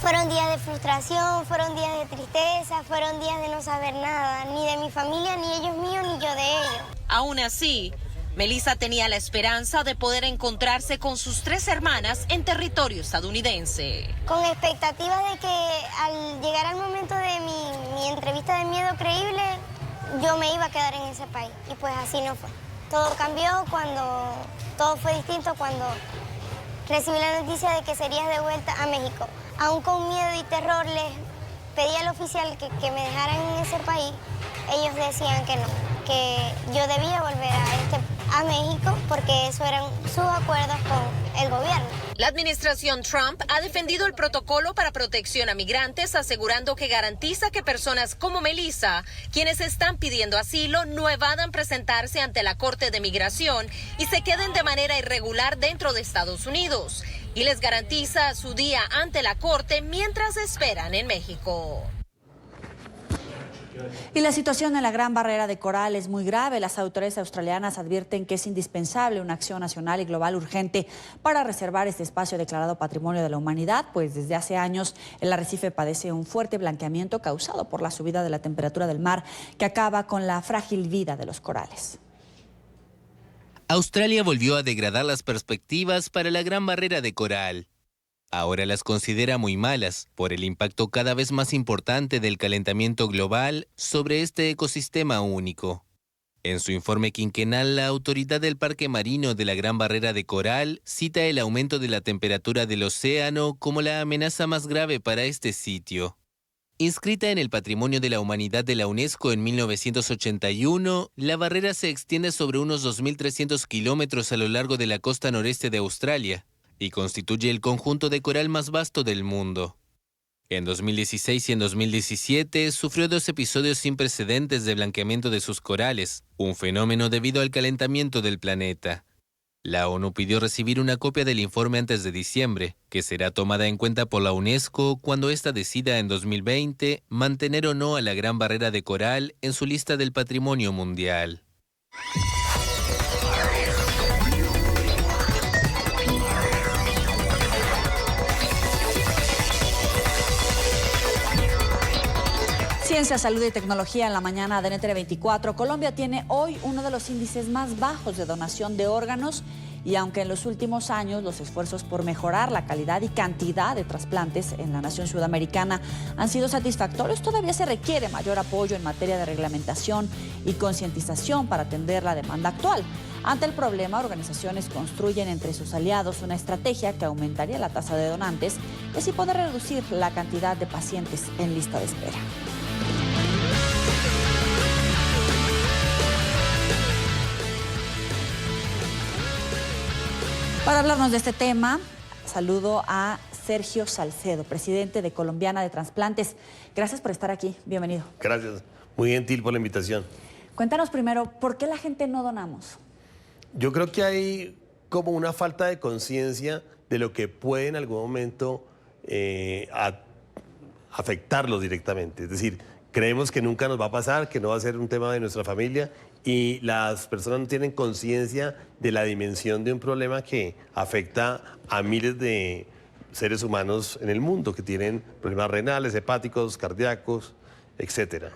Fueron días de frustración, fueron días de tristeza, fueron días de no saber nada, ni de mi familia, ni ellos míos, ni yo de ellos. Aún así, Melissa tenía la esperanza de poder encontrarse con sus 3 hermanas en territorio estadounidense. Con expectativas de que al llegar al momento de mi entrevista de miedo creíble, yo me iba a quedar en ese país. Y pues así no fue. Todo cambió todo fue distinto cuando recibí la noticia de que serías de vuelta a México. Aún con miedo y terror les pedí al oficial que me dejaran en ese país. Ellos decían que no, que yo debía volver a México porque eso eran sus acuerdos con el gobierno. La administración Trump ha defendido el protocolo para protección a migrantes, asegurando que garantiza que personas como Melissa, quienes están pidiendo asilo, no evadan presentarse ante la Corte de Migración y se queden de manera irregular dentro de Estados Unidos. Y les garantiza su día ante la Corte mientras esperan en México. Y la situación en la Gran Barrera de Coral es muy grave. Las autoridades australianas advierten que es indispensable una acción nacional y global urgente para reservar este espacio declarado Patrimonio de la Humanidad, pues desde hace años el arrecife padece un fuerte blanqueamiento causado por la subida de la temperatura del mar que acaba con la frágil vida de los corales. Australia volvió a degradar las perspectivas para la Gran Barrera de Coral. Ahora las considera muy malas por el impacto cada vez más importante del calentamiento global sobre este ecosistema único. En su informe quinquenal, la autoridad del Parque Marino de la Gran Barrera de Coral cita el aumento de la temperatura del océano como la amenaza más grave para este sitio. Inscrita en el Patrimonio de la Humanidad de la UNESCO en 1981, la barrera se extiende sobre unos 2.300 kilómetros a lo largo de la costa noreste de Australia y constituye el conjunto de coral más vasto del mundo. En 2016 y en 2017 sufrió 2 episodios sin precedentes de blanqueamiento de sus corales, un fenómeno debido al calentamiento del planeta. La ONU pidió recibir una copia del informe antes de diciembre, que será tomada en cuenta por la UNESCO cuando ésta decida en 2020 mantener o no a la Gran Barrera de Coral en su lista del Patrimonio Mundial. Ciencia, salud y tecnología en la mañana de NTN 24. Colombia tiene hoy uno de los índices más bajos de donación de órganos y aunque en los últimos años los esfuerzos por mejorar la calidad y cantidad de trasplantes en la nación sudamericana han sido satisfactorios, todavía se requiere mayor apoyo en materia de reglamentación y concientización para atender la demanda actual. Ante el problema, organizaciones construyen entre sus aliados una estrategia que aumentaría la tasa de donantes y así poder reducir la cantidad de pacientes en lista de espera. Para hablarnos de este tema, saludo a Sergio Salcedo, presidente de Colombiana de Transplantes. Gracias por estar aquí. Bienvenido. Gracias. Muy gentil por la invitación. Cuéntanos primero, ¿por qué la gente no donamos? Yo creo que hay como una falta de conciencia de lo que puede en algún momento afectarlos directamente. Es decir, creemos que nunca nos va a pasar, que no va a ser un tema de nuestra familia y las personas no tienen conciencia de la dimensión de un problema que afecta a miles de seres humanos en el mundo que tienen problemas renales, hepáticos, cardíacos, etcétera.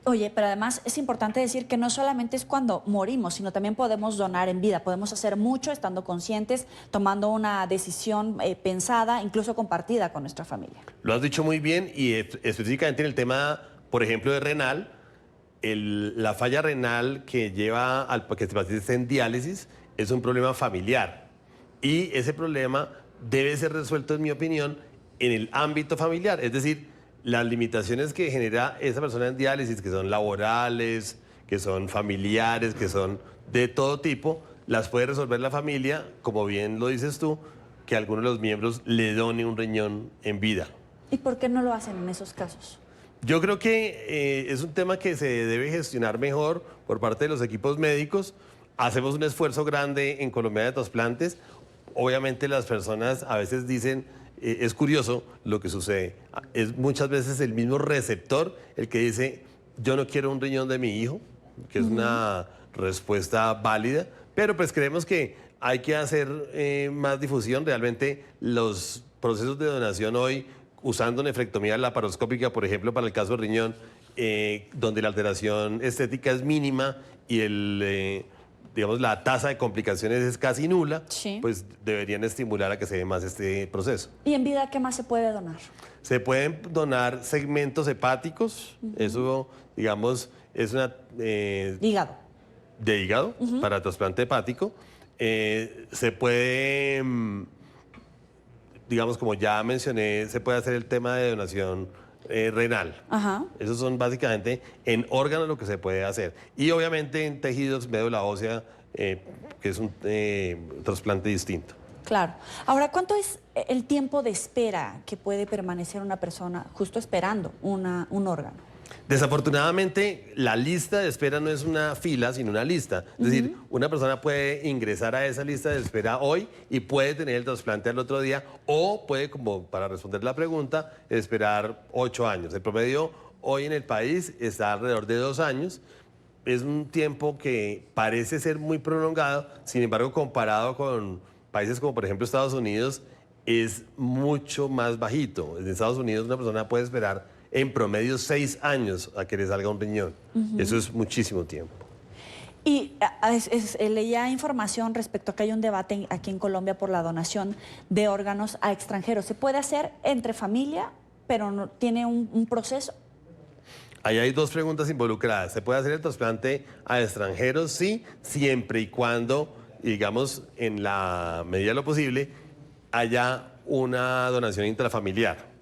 Oye, pero además es importante decir que no solamente es cuando morimos, sino también podemos donar en vida. Podemos hacer mucho estando conscientes, tomando una decisión pensada, incluso compartida con nuestra familia. Lo has dicho muy bien y específicamente en el tema, por ejemplo, de renal, la falla renal que lleva al que el paciente esté en diálisis es un problema familiar y ese problema debe ser resuelto, en mi opinión, en el ámbito familiar. Es decir, las limitaciones que genera esa persona en diálisis, que son laborales, que son familiares, que son de todo tipo, las puede resolver la familia, como bien lo dices tú, que alguno de los miembros le done un riñón en vida. ¿Y por qué no lo hacen en esos casos? Yo creo que es un tema que se debe gestionar mejor por parte de los equipos médicos. Hacemos un esfuerzo grande en Colombia de Trasplantes. Obviamente las personas a veces dicen, es curioso lo que sucede. Es muchas veces el mismo receptor el que dice, yo no quiero un riñón de mi hijo, que es una respuesta válida, pero pues creemos que hay que hacer más difusión. Realmente los procesos de donación hoy, usando nefrectomía laparoscópica, por ejemplo, para el caso del riñón, donde la alteración estética es mínima y digamos, la tasa de complicaciones es casi nula, sí, pues deberían estimular a que se dé más este proceso. ¿Y en vida qué más se puede donar? Se pueden donar segmentos hepáticos, eso, digamos, es una... hígado. De hígado, para trasplante hepático. Se puede... digamos, como ya mencioné, se puede hacer el tema de donación renal. Ajá. Esos son básicamente en órganos lo que se puede hacer. Y obviamente en tejidos, médula ósea, que es un trasplante distinto. Claro. Ahora, ¿cuánto es el tiempo de espera que puede permanecer una persona justo esperando un órgano? Desafortunadamente, la lista de espera no es una fila, sino una lista. Es decir, una persona puede ingresar a esa lista de espera hoy y puede tener el trasplante al otro día o puede, como para responder la pregunta, esperar 8 años. El promedio hoy en el país está alrededor de 2 años. Es un tiempo que parece ser muy prolongado, sin embargo, comparado con países como, por ejemplo, Estados Unidos, es mucho más bajito. En Estados Unidos una persona puede esperar en promedio 6 años a que le salga un riñón. Eso es muchísimo tiempo. Y leía información respecto a que hay un debate aquí en Colombia por la donación de órganos a extranjeros. ¿Se puede hacer entre familia, pero no tiene un proceso? Ahí hay 2 preguntas involucradas. ¿Se puede hacer el trasplante a extranjeros? Sí, siempre y cuando, digamos, en la medida de lo posible, haya una donación intrafamiliar.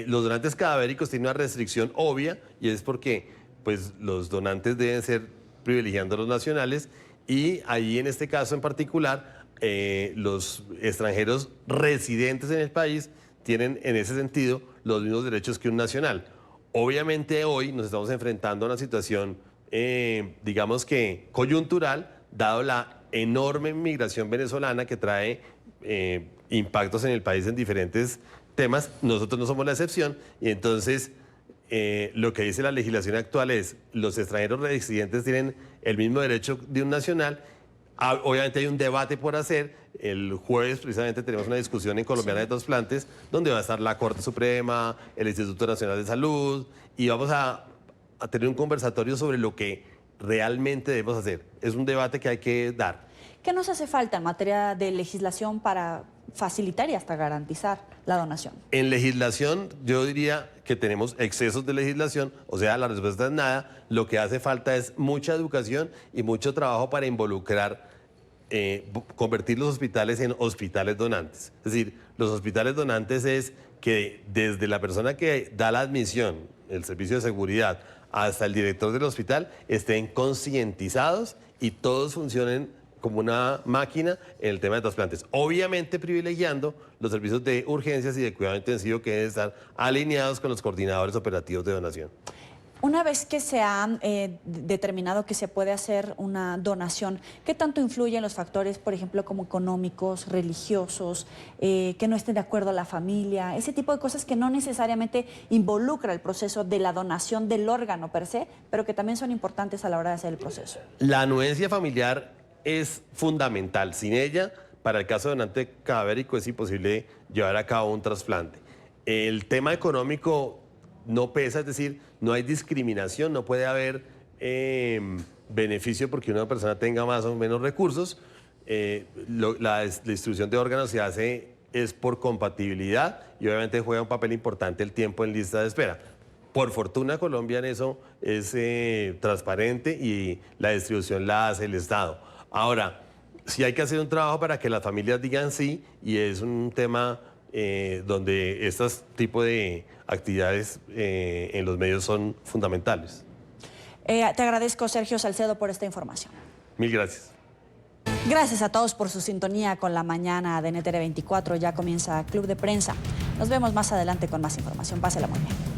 Los donantes cadavéricos tienen una restricción obvia y es porque pues, los donantes deben ser privilegiando a los nacionales y ahí en este caso en particular los extranjeros residentes en el país tienen en ese sentido los mismos derechos que un nacional. Obviamente hoy nos estamos enfrentando a una situación digamos que coyuntural dado la enorme migración venezolana que trae impactos en el país en diferentes temas. Nosotros no somos la excepción y entonces lo que dice la legislación actual es los extranjeros residentes tienen el mismo derecho de un nacional Obviamente hay un debate por hacer. El jueves precisamente tenemos una discusión en Colombiana de Trasplantes, donde va a estar la Corte Suprema, el Instituto Nacional de Salud, y vamos a tener un conversatorio sobre lo que realmente debemos hacer. Es un debate que hay que dar. ¿Qué nos hace falta en materia de legislación para facilitar y hasta garantizar la donación? En legislación, yo diría que tenemos excesos de legislación, o sea, la respuesta es nada. Lo que hace falta es mucha educación y mucho trabajo para involucrar, convertir los hospitales en hospitales donantes. Es decir, los hospitales donantes es que desde la persona que da la admisión, el servicio de seguridad, hasta el director del hospital, estén concientizados y todos funcionen como una máquina en el tema de trasplantes. Obviamente privilegiando los servicios de urgencias y de cuidado intensivo que deben estar alineados con los coordinadores operativos de donación. Una vez que se ha determinado que se puede hacer una donación, ¿qué tanto influyen los factores, por ejemplo, como económicos, religiosos, que no estén de acuerdo a la familia, ese tipo de cosas que no necesariamente involucra el proceso de la donación del órgano per se, pero que también son importantes a la hora de hacer el proceso? La anuencia familiar es fundamental. Sin ella, para el caso de donante cadavérico es imposible llevar a cabo un trasplante. El tema económico no pesa, es decir, no hay discriminación, no puede haber beneficio porque una persona tenga más o menos recursos. La distribución de órganos se hace es por compatibilidad y obviamente juega un papel importante el tiempo en lista de espera. Por fortuna Colombia en eso es transparente y la distribución la hace el Estado. Ahora, sí hay que hacer un trabajo para que las familias digan sí y es un tema donde estos tipos de actividades en los medios son fundamentales. Te agradezco, Sergio Salcedo, por esta información. Mil gracias. Gracias a todos por su sintonía con la mañana de NTN 24. Ya comienza Club de Prensa. Nos vemos más adelante con más información. Pásela muy bien.